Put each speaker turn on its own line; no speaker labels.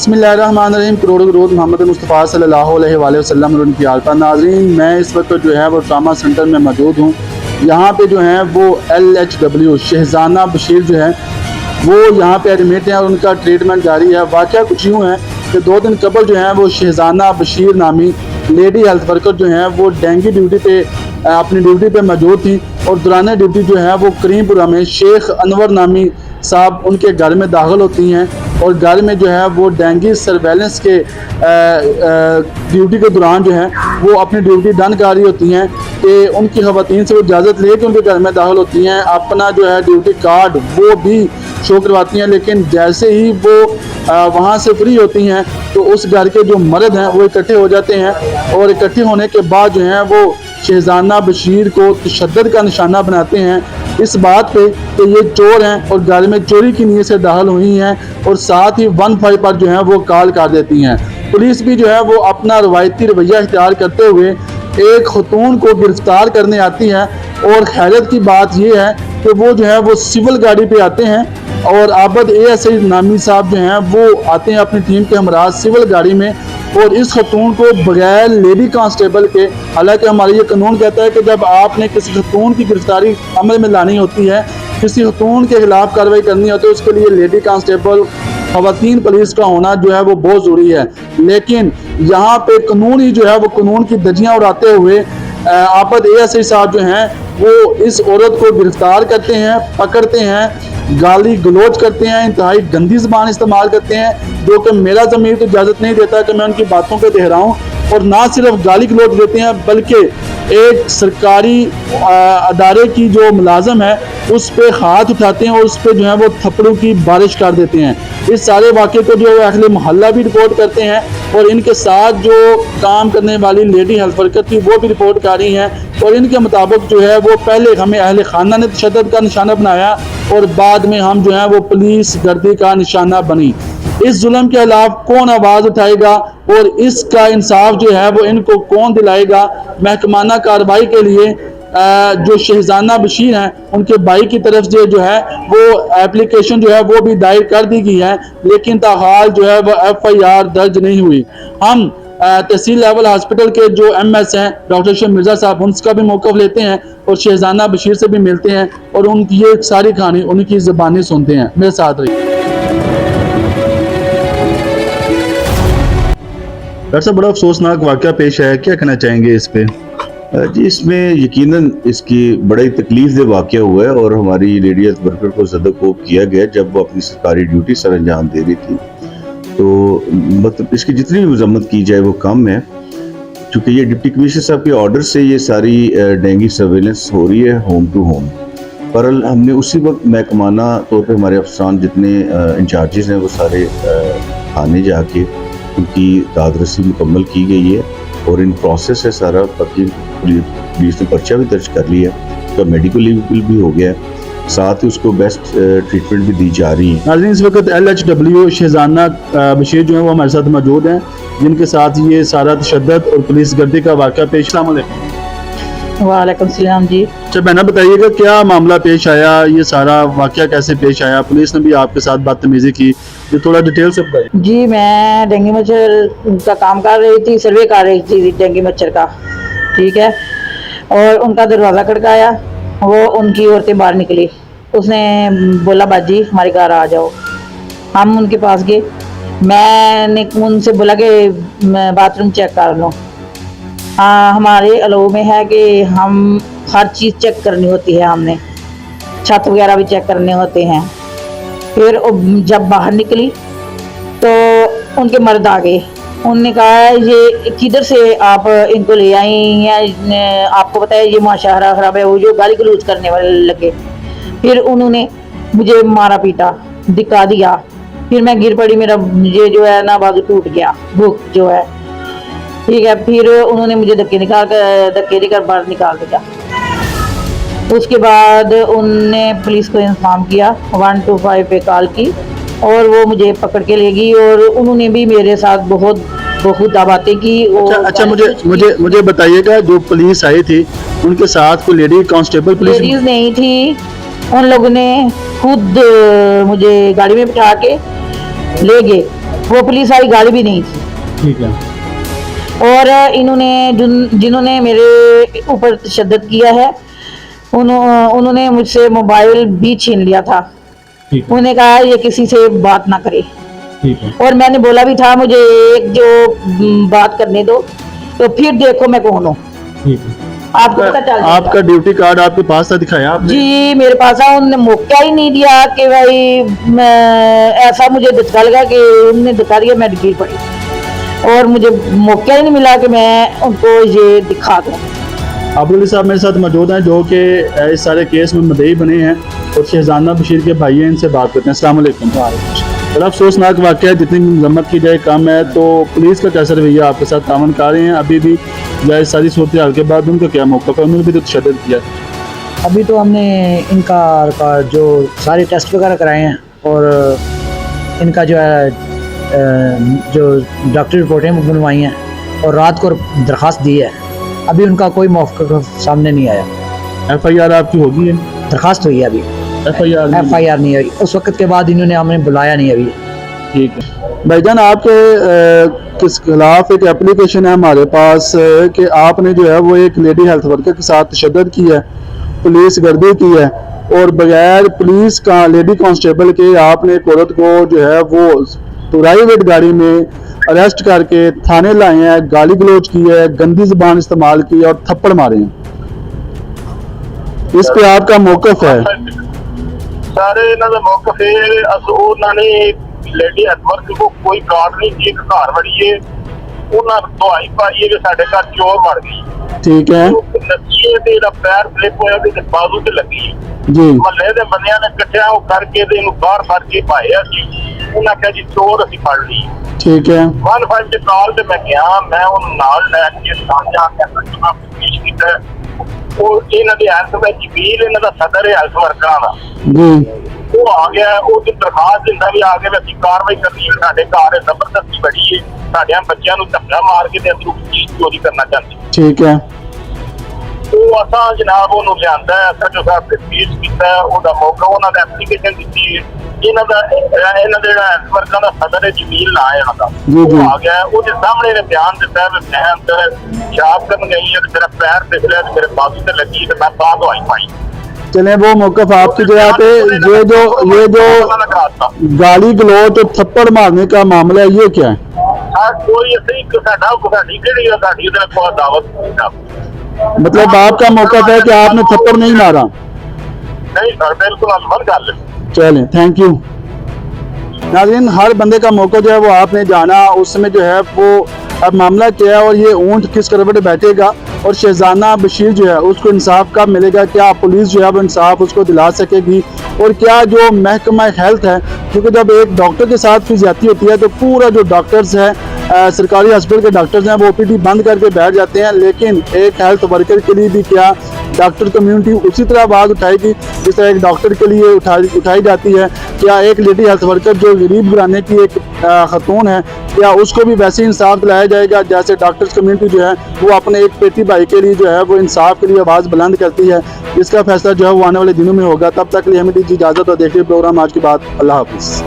बिस्मिल्लाहिर्रहमानिर्रहीम। करोड़ों रोज़ मोहम्मद मुस्तफ़ा सल्लल्लाहु अलैहि वसल्लम और उनकी आल पर नाज़रीन, मैं इस वक्त जो है वो ट्रामा सेंटर में मौजूद हूँ। यहाँ पे जो है वो LHW शहजाना बशीर जो है वो यहाँ पे एडमिट हैं और उनका ट्रीटमेंट जारी है। वाक़या कुछ यूँ है कि 2 दिन कबल जो है वो शहजाना बशीर नामी लेडी हेल्थ वर्कर जो हैं वो डेंगू ड्यूटी पे अपनी ड्यूटी पे मौजूद थी और दौरान ड्यूटी जो है वो करीमपुरा में शेख अनवर नामी साहब उनके घर में दाखिल होती हैं और घर में जो है वो डेंगू सर्वेलेंस के ड्यूटी के दौरान जो है वो अपनी ड्यूटी डन कर रही होती हैं कि उनकी ख़वातीन से वो इजाज़त लेके उनके घर में दाखिल होती हैं, अपना जो है ड्यूटी कार्ड वो भी शो करवाती हैं। लेकिन जैसे ही वो वहाँ से फ्री होती हैं तो उस घर के जो मर्द हैं वो इकट्ठे हो जाते हैं और इकट्ठे होने के बाद जो है वो शहजाना बशीर को तशद्दुद का निशाना बनाते हैं इस बात पे कि ये चोर हैं और घर में चोरी की नीयत से दाखिल हुई हैं और साथ ही 15 पर जो है वो कॉल कर देती हैं। पुलिस भी जो है वो अपना रवायती रवैया इख्तियार करते हुए एक खतून को गिरफ्तार करने आती है और हैरत की बात यह है कि वो जो है वो सिविल गाड़ी पे आते हैं और आबद ASI नामी साहब जो हैं वो आते हैं अपनी टीम के हमरा सिविल गाड़ी में और इस खतून को बगैर लेडी कांस्टेबल के, हालांकि हमारा ये कानून कहता है कि जब आपने किसी खतून की गिरफ्तारी अमल में लानी होती है, किसी खतून के खिलाफ कार्रवाई करनी होती है, उसके लिए लेडी कांस्टेबल खवातीन पुलिस का होना जो है वो बहुत ज़रूरी है। लेकिन यहाँ पे कानून ही जो है वो कानून की धज्जियाँ उड़ाते हुए आबद ASI साहब जो हैं वो इस औरत को गिरफ्तार करते हैं, पकड़ते हैं, गाली गलोच करते हैं, इंतहाई गंदी ज़बान इस्तेमाल करते हैं जो कि मेरा ज़मीर तो इजाज़त नहीं देता कि मैं उनकी बातों को दोहराऊं। और ना सिर्फ गाली गलोच देते हैं बल्कि एक सरकारी अदारे की जो मुलाजम है उस पर हाथ उठाते हैं और उस पर जो है वो थप्पड़ों की बारिश कर देते हैं। इस सारे वाक़े को जो है अहले मोहल्ला भी रिपोर्ट करते हैं और इनके साथ जो काम करने वाली लेडी हेल्थ वर्कर थी वो भी रिपोर्ट कर रही हैं और इनके मुताबिक जो है वो पहले हमें अहले खाना ने तशद्दुद का निशाना बनाया और बाद में हम जो है वो पुलिस गर्दी का निशाना बनी। इस जुल्म के खिलाफ कौन आवाज़ उठाएगा और इसका इंसाफ जो है वो इनको कौन दिलाएगा? महकमाना कार्रवाई के लिए जो शहजाना बशीर हैं उनके भाई की तरफ से जो है वो एप्लीकेशन जो है वो भी दायर कर दी गई है, लेकिन ताहाल जो है वो FIR दर्ज नहीं हुई। हम तहसील लेवल हॉस्पिटल के जो MS हैं डॉक्टर शेख मिर्ज़ा साहब उनका भी मौक़िफ़ लेते हैं और शहजाना बशीर से भी मिलते हैं और उनकी ये सारी कहानी उनकी ज़बानी सुनते हैं। मेरे साथ रहिए। डॉक्टर साहब, बड़ा अफसोसनाक वाक़या पेश आया, क्या कहना चाहेंगे इस पे?
जी, इसमें यकीनन इसकी बड़ा ही तकलीफदेह वाक़या हुआ है और हमारी लेडी हेल्थ वर्कर को ज़दकोब किया गया जब वो अपनी सरकारी ड्यूटी सर अंजाम दे रही थी। तो मतलब इसकी जितनी भी मज़म्मत की जाए वो कम है, क्योंकि ये डिप्टी कमिश्नर साहब के ऑर्डर से ये सारी डेंगू सर्वेलेंस हो रही है होम टू होम। पर हमने उसी वक्त महकमाना तौर पर हमारे अफसरान जितने इंचार्जेस हैं वो सारे थाने जाके उनकी दादरसी मुकम्मल की गई है और इन प्रोसेस है सारा। बाकी पुलिस ने पर्चा भी दर्ज कर लिया, तो मेडिकल लीगल भी हो गया, साथ ही उसको बेस्ट ट्रीटमेंट भी दी जा रही है।
नाज़रीन, इस वक्त LHW शहजाना बशीर जो है वो हमारे साथ मौजूद हैं जिनके साथ ये सारा तशद्दुद और पुलिस गर्दी का वाक़या पेश।
वालेकुम सलाम जी।
अच्छा बहना, बताइएगा क्या मामला पेश आया, ये सारा वाक़या कैसे पेश आया? पुलिस ने भी आपके साथ बदतमीज़ी की, ये थोड़ा डिटेल से बताइए।
जी, मैं डेंगू मच्छर का काम कर रही थी, सर्वे कर रही थी डेंगू मच्छर का, ठीक है। और उनका दरवाज़ा खड़काया, वो उनकी औरतें बाहर निकली, उसने बोला बाजी हमारे घर आ जाओ। हम उनके पास गए, मैंने उनसे बोला कि बाथरूम चेक कर लो। हाँ, हमारे अलाउ में है कि हम हर चीज़ चेक करनी होती है, हमने छत वगैरह भी चेक करने होते हैं। फिर जब बाहर निकली तो उनके मर्द आ गए, उन्होंने कहा ये किधर से आप इनको ले आई हैं, आपको पता है ये माशारा ख़राब है, वो जो गाली गलौज करने वाले लगे। फिर उन्होंने मुझे मारा पीटा, दिखा दिया, फिर मैं गिर पड़ी, मेरा ये जो है ना बाजू टूट गया, भूख जो है, ठीक है। फिर उन्होंने मुझे धक्के देकर बाहर निकाल दिया। उसके बाद उनने पुलिस को इंफॉर्म किया, 125 पे कॉल की और वो मुझे पकड़ के ले गई और उन्होंने भी मेरे साथ बहुत बातें की।
अच्छा, मुझे बताइएगा, जो पुलिस आई थी उनके साथ कोई लेडी कांस्टेबल पुलिस
लेडीज नहीं थी, उन लोगों ने खुद मुझे गाड़ी में बिठा के ले गए वो पुलिस वाली गाड़ी भी नहीं थी।
ठीक है।
और इन्होंने जिन्होंने मेरे ऊपर तशद्दुद किया है उन्होंने मुझसे मोबाइल भी छीन लिया था।
ठीक है।
उन्होंने कहा ये किसी से बात ना करे।
ठीक है।
और मैंने बोला भी था मुझे एक जो बात करने दो, तो फिर देखो मैं कौन हूँ,
ठीक है।
आपको पता चल जाएगा।
आपका ड्यूटी कार्ड आपके पास था, दिखाया आपने?
जी मेरे पास है, उन्होंने मौका ही नहीं दिया कि भाई ऐसा मुझे धक्का लगा कि उन्होंने धक्का दिया, मैं गिर पड़ी और मुझे मौका ही नहीं मिला कि मैं उनको ये दिखा दूँ।
अब्दुल साहब मेरे साथ मौजूद हैं जो कि इस सारे केस में मुद्दई बने हैं और शहजाना बशीर के भाई हैं, इनसे बात करते हैं। अस्सलाम वालेकुम। बड़ा अफसोसनाक वाक़या है, जितनी मजम्मत की जाए कम है। तो पुलिस का कैसा रवैया आपके साथ तावन कर रहे हैं अभी भी, या इस सारी सूरत हाल के बाद उनका क्या मौका है? उन्होंने भी तो तशद्दुद किया।
अभी तो हमने इनका जो सारे टेस्ट वगैरह कराए हैं और इनका जो है जो डॉक्टर रिपोर्टें बनवाई हैं और रात को दरख्वास्त दी है। अभी उनका कोई मौका सामने नहीं आया।
FIR आपकी होगी है?
दरख्वास्त हुई है, अभी FIR नहीं हुई। उस वक्त के बाद इन्होंने हमें बुलाया नहीं अभी।
ठीक है भाईजान, आपके किस खिलाफ एक एप्लीकेशन है हमारे पास कि आपने जो है वो एक लेडी हेल्थ वर्कर के साथ तशद्दुद की है, पुलिस गर्दी की है और बगैर पुलिस का लेडी कांस्टेबल के आपने एक औरत को जो है वो प्राइवेट गाड़ी में अरेस्ट करके थाने लाए हैं, गाली गलौज की है, गंदी जुबान इस्तेमाल की है और थप्पड़ मारे हैं। इस पे आपका मौक़िफ़ है?
ਸਾਰੇ ਇਹਨਾਂ ਦਾ ਮੌਕਫ ਇਹ ਉਹਨਾਂ ਨੇ ਲੇਡੀ ਅਦਵਰਕ ਕੋ ਕੋਈ ਕਾਰਡ ਨਹੀਂ ਸੀ, ਇੱਕ ਘਰ ਵੜੀਏ ਉਹਨਾਂ ਦਵਾਈ ਪਾਈਏ ਵੀ ਸਾਡੇ ਘਰ ਚੋਰ ਵੜ ਗਈ।
ठीक है
ਨੱਚੀਏ ਤੇ ਇਹਦਾ ਪੈਰ ਸਲਿਪ ਹੋਇਆ ਤੇ ਬਾਜ਼ੂ ਤੇ ਲੱਗੀ
जी।
ਮਹੱਲੇ ਦੇ ਬੰਦਿਆਂ ਨੇ ਇਕੱਠਿਆਂ ਉਹ ਕਰਕੇ ਤੇ ਇਹਨੂੰ ਬਾਹਰ ਫੜ ਕੇ ਪਾਇਆ ਸੀ। ਉਹਨਾਂ ਕਿਹਾ ਜੀ ਚੋਰ ਅਸੀਂ ਫੜ ਲਈ।
ठीक है
15 ਤੇ ਕਾਲ ਤੇ ਮੈਂ ਗਿਆ, ਮੈਂ ਉਹਨੂੰ ਨਾਲ ਲੈ ਕੇ ਸਾਂਝਾ ਕਰਨਾ ਪੇਸ਼ ਕੀਤਾ। ਉਹ ਇਹਨਾਂ ਦੇ ਹੈਲਥ ਵਿੱਚ ਵੀਰ ਇਹਨਾਂ ਦਾ ਸਦਰ ਹੈ ਹੈਲਥ ਵਰਕਰਾਂ ਦਾ,
जी।
ਉਹ ਆ ਗਿਆ। ਉਹ ਤੇ ਦਰਖਾਸਤ ਦਿੰਦਾ ਵੀ ਆ ਕੇ ਅਸੀਂ ਕਾਰਵਾਈ ਕਰਨੀ ਹੈ, ਸਾਡੇ ਘਰ ਜ਼ਬਰਦਸਤੀ ਬੜੀ ਹੈ, ਸਾਡੇ ਬੱਚਿਆਂ ਨੂੰ ਧੱਕਾ ਮਾਰ ਕੇ ਤੇ ਅੰਦਰੋਂ ਚੀਜ਼ ਚੋਰੀ ਕਰਨਾ ਚਾਹੁੰਦੇ।
ठीक है
ਉਹ ਅਸਾਂ ਜਨਾਬ ਉਹਨੂੰ ਲਿਆਂਦਾ, SHO ਸਾਹਿਬ ਤੇ ਪੇਸ਼ ਕੀਤਾ, ਉਹਦਾ ਮੌਕਾ ਉਹਨਾਂ ਦਾ ਐਪਲੀਕੇਸ਼ਨ ਦਿੱਤੀ ਹੈ। ਇਹਨਾਂ ਦਾ ਜਿਹੜਾ ਹੈਲਥ ਵਰਕਰਾਂ ਦਾ ਸਦਰ ਹੈ ਜਮੀਲ ਨਾਂ ਹੈ ਉਹਨਾਂ ਦਾ,
ਜੀ, ਜੀ।
ਉਹ ਆ ਗਿਆ। ਉਹਦੇ ਸਾਹਮਣੇ ਨੇ ਬਿਆਨ ਦਿੱਤਾ ਵੀ ਮੈਂ ਅੰਦਰ ਸ਼ਰਾਬ ਕਰਨ ਗਈ ਹਾਂ ਤੇ ਮੇਰਾ ਪੈਰ ਫਿਸਲਿਆ ਤੇ ਮੇਰੇ ਬਾਜ਼ੂ ਤੇ ਲੱਗੀ ਤੇ ਮੈਂ ਤਾਂ ਦਵਾਈ ਪਾਈ।
चले वो मौक़िफ़ आपकी जगह पे ये जो गाली गलौज और थप्पड़ मारने का मामला है, ये क्या है?
ਕੋਈ ਅਸੀਂ ਸਾਡੀ ਕਿਹੜੀ ਆ, ਸਾਡੀ ਉਹਦੇ ਨਾਲ ਕੋਈ ਦਾਵਤ
मतलब आपका मौक़िफ़ है कि आपने थप्पड़ नहीं मारा?
नहीं सर, बिल्कुल अलग गल।
चलें, थैंक यू। नाज़रीन, हर बंदे का मौका जो है वो आपने जाना, उसमें जो है वो अब मामला क्या है और ये ऊँट किस करवट बैठेगा और शहजाना बशीर जो है उसको इंसाफ कब मिलेगा? क्या पुलिस जो है वो इंसाफ उसको दिला सकेगी? और क्या जो महकमा हेल्थ है, क्योंकि जब एक डॉक्टर के साथ फिर ज्यादती होती है तो पूरा जो डॉक्टर्स हैं सरकारी हॉस्पिटल के डॉक्टर्स हैं वो OPD बंद करके बैठ जाते हैं, लेकिन एक हेल्थ वर्कर के लिए भी क्या डॉक्टर कम्युनिटी उसी तरह आवाज़ उठाएगी जिस तरह एक डॉक्टर के लिए उठाई जाती है? क्या एक लेडी हेल्थ वर्कर जो गरीब घराने की एक खातून है, क्या उसको भी वैसे इंसाफ दिलाया जाएगा जैसे डॉक्टर्स कम्युनिटी जो है वो अपने एक पेटी भाई के लिए जो है वो इंसाफ के लिए आवाज़ बुलंद करती है? इसका फैसला जो है वो आने वाले दिनों में होगा। तब तक लिए हमें दीजिए इजाज़त और देखिए प्रोग्राम आज की बात। अल्लाह हाफिज़।